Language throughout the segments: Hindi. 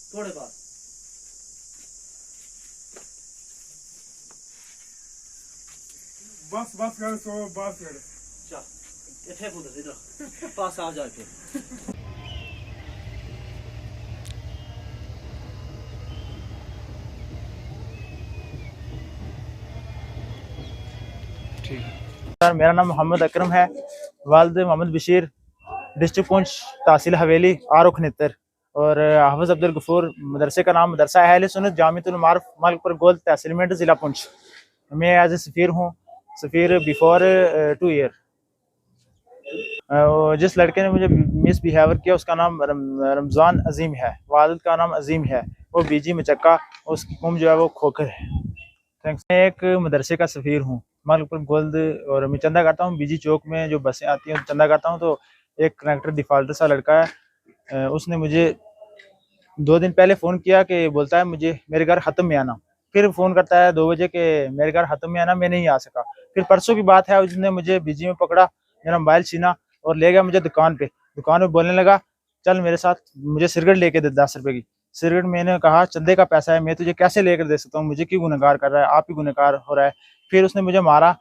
थोड़े बाद बस बस कर सो बस कर चल इतने पुंदर इधर पास आ जाए फिर सर मेरा नाम मोहम्मद अकरम है। वालिद Mohammad Bashir, district Poonch, tehsil Haveli, are खनितर। और हाफिज अब्दुल गफूर मदरसे का नाम मदरसा अहले सुन्नत जामिअतुल मारिफ मलकपुर गोल तहसील मेंढर जिला पुंछ। मैं एज ए सफ़ीर हूँ, सफ़ीर बिफोर 2 ईयर। जिस लड़के ने मुझे मिसबिहेवियर किया उसका नाम रमज़ान अजीम है, वालिद का नाम अजीम है, वो बीजी मचक्का, उसकी कुम जो है वो खोखर है। थैंक्स। मैं एक मदरसे का सफ़ीर हूँ मलकपुर गोल्द, और मैं चंदा करता हूँ बीजी चौक में जो बसें आती हैं चंदा करता हूँ। तो एक कनेक्टर डिफाल्टर सा लड़का है, उसने मुझे 2 दिन पहले फ़ोन किया कि बोलता है मुझे मेरे घर ख़त्म में आना। फिर फ़ोन करता है 2 बजे के मेरे घर ख़त्म में आना, मैं नहीं आ सका। फिर परसों की बात है, उसने मुझे बीजी में पकड़ा, मेरा मोबाइल छीना और ले गया मुझे दुकान पे। दुकान में बोलने लगा चल मेरे साथ, मुझे सिगरेट लेके दे 10 रुपए की सिगरेट। मैंने कहा चंदे का पैसा है, मैं तुझे कैसे लेकर दे सकता हूँ, मुझे क्यों गुनहगार कर रहा है, आप ही गुनहगार हो रहा है। फिर उसने मुझे मारा।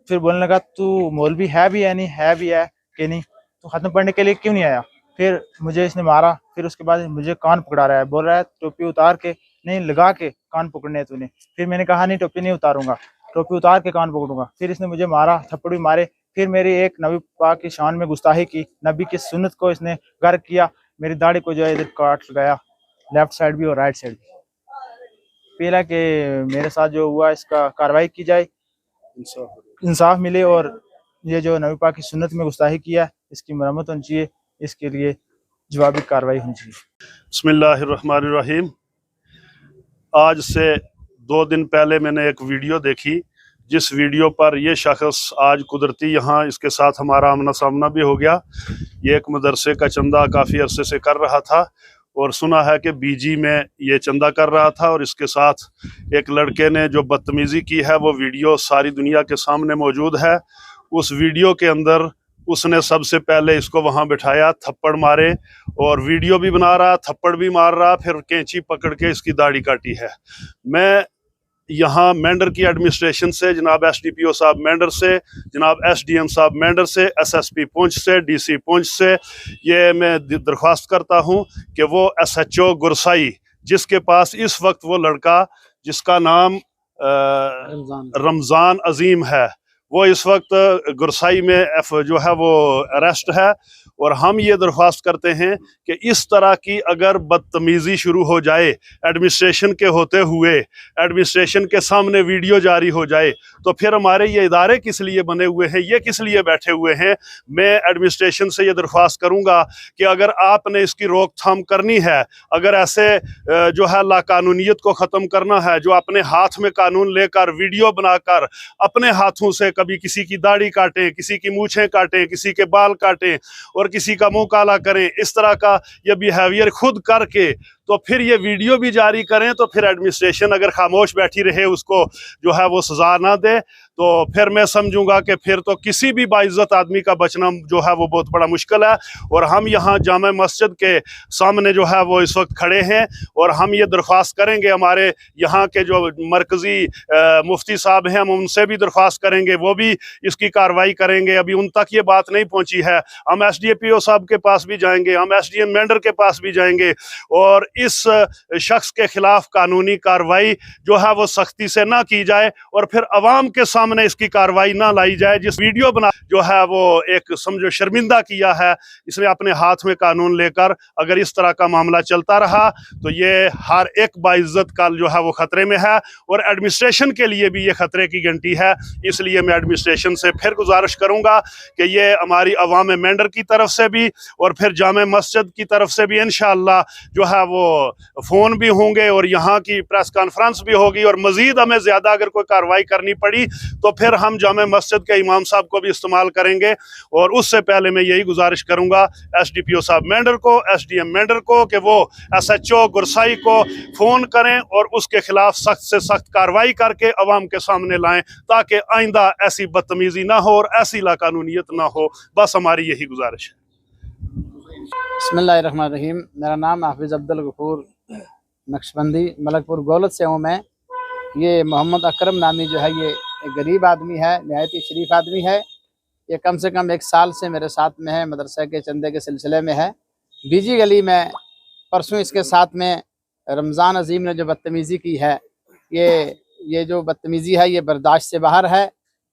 फिर बोलने लगा तू मौलवी है भी है नहीं है भी है कि नहीं, तू खत्म पढ़ने के लिए क्यों नहीं आया। फिर मुझे इसने मारा। फिर उसके बाद मुझे कान पकड़ा रहा है, बोल रहा है टोपी उतार के नहीं लगा के कान पकड़ने तूने। फिर मैंने कहा नहीं टोपी नहीं उतारूंगा, टोपी उतार के कान पकड़ूंगा। फिर इसने मुझे मारा, थप्पड़ भी मारे। फिर मेरी एक नबी पाक की शान में गुस्ताही की, नबी की सुन्नत को इसने गर्क किया। मेरी दाढ़ी को जो है इधर काट लगाया, लेफ्ट साइड भी और राइट साइड भी। पहला कि मेरे साथ जो हुआ इसका कार्रवाई की जाए, इंसाफ मिले, और ये जो नबी पाक की सुन्नत में गुस्ताही किया इसकी मरम्मत होनी चाहिए, इसके लिए जवाबी कार्रवाई होनी चाहिए। बिस्मिल्लाहिर्रहमानिर्रहीम। आज से 2 दिन पहले मैंने एक वीडियो देखी, जिस वीडियो पर यह शख्स आज कुदरती यहाँ इसके साथ हमारा आमना सामना भी हो गया। ये एक मदरसे का चंदा काफ़ी अरसे से कर रहा था और सुना है कि बीजी में ये चंदा कर रहा था, और इसके साथ एक लड़के ने जो बदतमीज़ी की है वो वीडियो सारी दुनिया के सामने मौजूद है। उस वीडियो के अंदर उसने सबसे पहले इसको वहाँ बिठाया, थप्पड़ मारे, और वीडियो भी बना रहा, थप्पड़ भी मार रहा, फिर कैंची पकड़ के इसकी दाढ़ी काटी है। मैं यहाँ मेंढर की एडमिनिस्ट्रेशन से, जनाब SDPO साहब मेंढर से, जनाब SDM साहब मेंढर से, SSP पुंछ से, DC पुंछ से, ये मैं दरख्वास्त करता हूँ कि वो SHO गुरसाई, जिसके पास इस वक्त वो लड़का जिसका नाम रमज़ान अजीम है, वो इस वक्त गुरसाई में जो है वो अरेस्ट है। और हम ये दरख्वास्त करते हैं कि इस तरह की अगर बदतमीज़ी शुरू हो जाए एडमिनिस्ट्रेशन के होते हुए, एडमिनिस्ट्रेशन के सामने वीडियो जारी हो जाए, तो फिर हमारे ये इदारे किस लिए बने हुए हैं, ये किस लिए बैठे हुए हैं। मैं एडमिनिस्ट्रेशन से ये दरख्वास्त करूँगा कि अगर आपने इसकी रोकथाम करनी है, अगर ऐसे जो है लाकानूनियत को ख़त्म करना है, जो अपने हाथ में कानून लेकर वीडियो बनाकर अपने हाथों से कभी किसी की दाढ़ी काटें, किसी की मूछें काटें, किसी के बाल काटें और किसी का मुंह काला करें, इस तरह का ये बिहेवियर खुद करके तो फिर ये वीडियो भी जारी करें, तो फिर एडमिनिस्ट्रेशन अगर खामोश बैठी रहे, उसको जो है वो सजा ना दे, तो फिर मैं समझूंगा कि फिर तो किसी भी बाइज्जत आदमी का बचना जो है वो बहुत बड़ा मुश्किल है। और हम यहाँ जामा मस्जिद के सामने जो है वो इस वक्त खड़े हैं, और हम ये दरख्वास्त करेंगे, हमारे यहाँ के जो मरकज़ी मुफ्ती साहब हैं, हम उनसे भी दरख्वास्त करेंगे, वो भी इसकी कार्रवाई करेंगे। अभी उन तक ये बात नहीं पहुँची है। हम SDPO साहब के पास भी जाएंगे, हम SDM मेंढर के पास भी जाएंगे, और इस शख्स के खिलाफ कानूनी कार्रवाई जो है वो सख्ती से ना की जाए, और फिर अवाम के सामने इसकी कार्रवाई ना लाई जाए। जिस वीडियो बना जो है वो एक समझो शर्मिंदा किया है, इसने अपने हाथ में कानून लेकर, अगर इस तरह का मामला चलता रहा तो ये हर एक बाइज्जत का जो है वो खतरे में है, और एडमिनिस्ट्रेशन के लिए भी ये खतरे की घंटी है। इसलिए मैं एडमिनिस्ट्रेशन से फिर गुजारिश करूंगा कि ये हमारी अवाम मेंढर की तरफ से भी और फिर जामे मस्जिद की तरफ से भी इंशाअल्लाह जो है वो फ़ोन भी होंगे, और यहाँ की प्रेस कॉन्फ्रेंस भी होगी, और मज़ीद हमें ज़्यादा अगर कोई कार्रवाई करनी पड़ी तो फिर हम जामे मस्जिद के इमाम साहब को भी इस्तेमाल करेंगे। और उससे पहले मैं यही गुजारिश करूँगा SDPO साहब मेंढर को, SDM मेंढर को, कि वो SHO गुरसाई को फ़ोन करें और उसके खिलाफ सख्त से सख्त कार्रवाई करके अवाम के सामने लाएँ, ताकि आइंदा ऐसी बदतमीज़ी ना हो और ऐसी लाकानूनियत ना हो। बस हमारी यही गुजारिश है। बिस्मिल्लाहिर्रहमानिर्रहीम। मेरा नाम हाफिज अब्दुल गफूर नक्शबंदी मलकपुर गौलत से हूँ मैं। ये मोहम्मद अकरम नामी जो है ये एक गरीब आदमी है, नहायत ही शरीफ आदमी है। ये कम से कम 1 साल से मेरे साथ में है, मदरसा के चंदे के सिलसिले में है। बीजी गली में परसों इसके साथ में रमज़ान अजीम ने जो बदतमीज़ी की है, ये जो बदतमीज़ी है ये बर्दाश्त से बाहर है।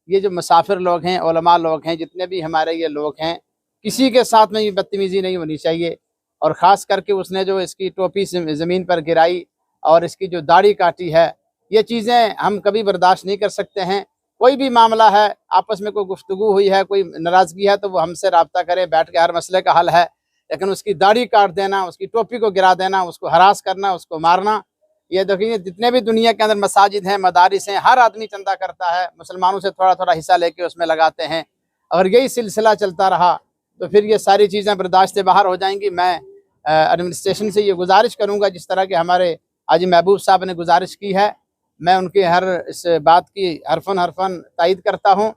ये जो मुसाफिर लोग हैं, उलमा लोग हैं, जितने भी हमारे ये लोग हैं, किसी के साथ में ये बदतमीज़ी नहीं होनी चाहिए। और ख़ास करके उसने जो इसकी टोपी ज़मीन पर गिराई और इसकी जो दाढ़ी काटी है, ये चीज़ें हम कभी बर्दाश्त नहीं कर सकते हैं। कोई भी मामला है, आपस में कोई गुफ्तगू हुई है, कोई नाराज़गी है, तो वो हमसे रब्ता करे, बैठ के हर मसले का हल है। लेकिन उसकी दाढ़ी काट देना, उसकी टोपी को गिरा देना, उसको हरास करना, उसको मारना, ये देखिए जितने भी दुनिया के अंदर मसाजिद हैं, मदारिस हैं, हर आदमी चंदा करता है, मुसलमानों से थोड़ा थोड़ा हिस्सा लेके उसमें लगाते हैं। अगर यही सिलसिला चलता रहा तो फिर ये सारी चीज़ें बर्दाश्त से बाहर हो जाएंगी। मैं एडमिनिस्ट्रेशन से ये गुजारिश करूँगा, जिस तरह के हमारे हाजी महबूब साहब ने गुजारिश की है, मैं उनकी हर इस बात की हरफन तायद करता हूँ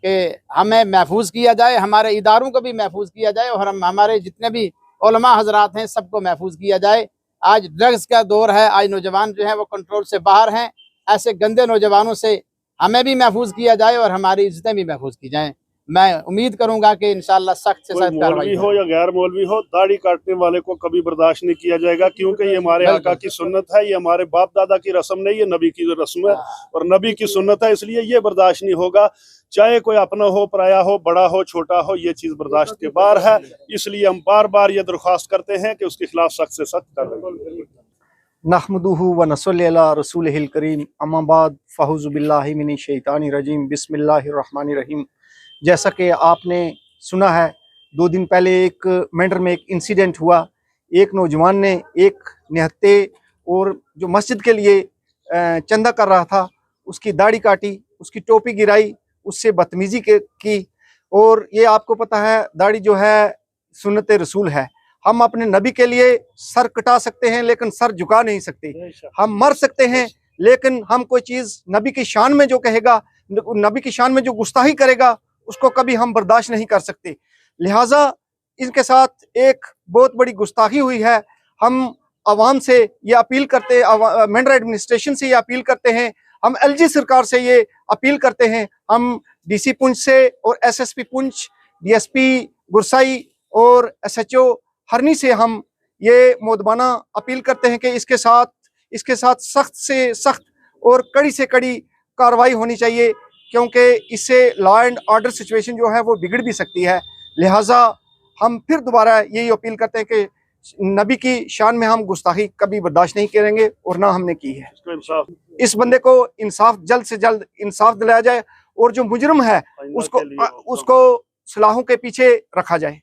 कि हमें महफूज किया जाए, हमारे इदारों को भी महफूज किया जाए और हमारे जितने भी उलमा हजरात हैं सबको महफूज किया जाए। आज ड्रग्स का दौर है, आज नौजवान जो हैं वो कंट्रोल से बाहर हैं। ऐसे गंदे नौजवानों से हमें भी महफूज किया जाए और हमारी इज्जतें भी महफूज की जाएँ। मैं उम्मीद करूंगा कि इंशाअल्लाह सख्त से सख्त कार्रवाई हो या गैर मौलवी हो, दाढ़ी काटने वाले को कभी बर्दाश्त नहीं किया जाएगा, क्योंकि ये हमारे आका की सुन्नत है, ये हमारे बाप दादा की रस्म नहीं, ये नबी की रस्म है और नबी की सुन्नत है, इसलिए ये बर्दाश्त नहीं होगा। चाहे कोई अपना हो, पराया हो, बड़ा हो, छोटा हो, ये चीज बर्दाश्त के बाहर है। इसलिए हम बार बार ये दरख्वास्त करते हैं कि उसके खिलाफ सख्त से सख्त कार्रवाई। नहमदुहु व नसल्ली अला रसूलिहिल करीम, अम्मा बाद फ़अऊज़ु बिल्लाहि मिनश शैतानिर रजीम, बिस्मिल्लाहिर रहमानिर रहीम। जैसा कि आपने सुना है, 2 दिन पहले एक मेंढर में एक इंसिडेंट हुआ। एक नौजवान ने एक निहत्ते और जो मस्जिद के लिए चंदा कर रहा था, उसकी दाढ़ी काटी, उसकी टोपी गिराई, उससे बदतमीजी की। और ये आपको पता है, दाढ़ी जो है सुन्नत रसूल है। हम अपने नबी के लिए सर कटा सकते हैं लेकिन सर झुका नहीं सकते। हम मर सकते हैं लेकिन हम कोई चीज़ नबी की शान में जो कहेगा, नबी की शान में जो गुस्ताही करेगा, उसको कभी हम बर्दाश्त नहीं कर सकते। लिहाजा इनके साथ एक बहुत बड़ी गुस्ताखी हुई है। हम आवाम से ये अपील करते हैं, मेंढर एडमिनिस्ट्रेशन से ये अपील करते हैं, हम एलजी सरकार से ये अपील करते हैं, हम डीसी पुंछ से और एसएसपी पुंछ, डीएसपी गुरसाई और एसएचओ हरनी से हम ये मोदबाना अपील करते हैं कि इसके साथ सख्त से सख्त और कड़ी से कड़ी कार्रवाई होनी चाहिए, क्योंकि इससे लॉ एंड ऑर्डर सिचुएशन जो है वो बिगड़ भी सकती है। लिहाजा हम फिर दोबारा यही अपील करते हैं कि नबी की शान में हम गुस्ताखी कभी बर्दाश्त नहीं करेंगे और ना हमने की है। इस बंदे को इंसाफ, जल्द से जल्द इंसाफ दिलाया जाए और जो मुजरिम है उसको सलाहों के पीछे रखा जाए।